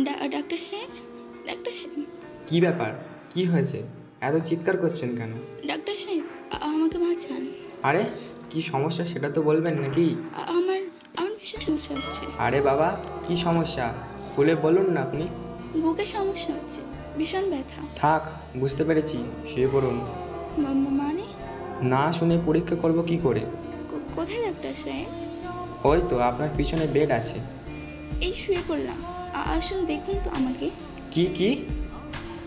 Doctor সাহেব, doctor সাহেব, কি ব্যাপার? কি হয়েছে? এত চিৎকার করছেন কেন? ডাক্তার সাহেব, আমাকে বাঁচান। আরে কি সমস্যা সেটা তো বলবেন নাকি? আমার আমার ভীষণ সমস্যা হচ্ছে। আরে বাবা, কি সমস্যা খুলে বলুন না আপনি। বুকে সমস্যা হচ্ছে, ভীষণ ব্যথা। থাক, বুঝতে পেরেছি, শুয়ে পড়ুন। মানে না শুনে পরীক্ষা করব কি করে? কোথায় ডাক্তার সাহেব? ওই তো আপনার পিছনে বেড আছে। এই শুয়ে পড়লাম। আসুন দেখুন তো আমাকে। কি কি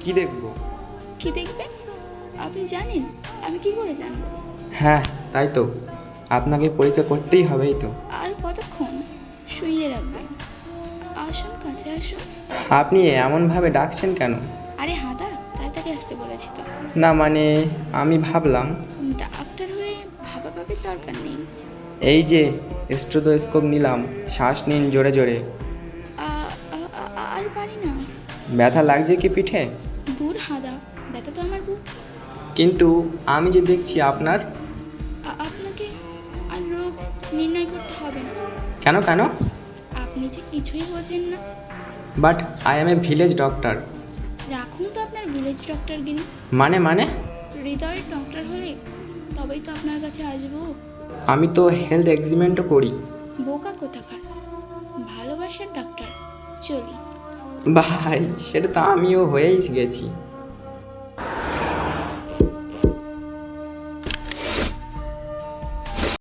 কি দেখব? কি দেখবেন? আপনি জানেন, আমি কি করে জানবো? হ্যাঁ, তাই তো, আপনাকে পরীক্ষা করতেই হবেই তো। আর কতক্ষণ শুইয়ে রাখবেন? আসুন, কাছে আসুন। আপনি এমনভাবে ডাকছেন কেন? আরে হাদা, তাড়াতাড়ি আসতে বলেছি তো। না মানে, আমি ভাবলাম ডাক্তার হয়ে ভাবাভাবির দরকার নেই। এই যে স্টেথোস্কোপ নিলাম, শ্বাস নিন জোরে জোরে। আর পারি না। ব্যথা লাগছে কি পিঠে? দূর হাদা, ব্যথা তো আমার বুক। কিন্তু আমি যে দেখছি আপনার। আপনাকে আর রোগ নির্ণয় করতে হবে না। কেন কেন? আপনি যে কিছুই বোঝেন না। But I M a village doctor. রাখুন তো আপনার ভিলেজ ডক্টর গিরি। মানে হৃদয়ের ডক্টর হলে তবেই তো আপনার কাছে আসবো। আমি তো হেলথ এক্সিমেন্টও করি। বোকা কোথাকার, ভালোবাসার ডাক্তার। চলি। ভাই, সেটা তো আমিও হয়েই গেছি।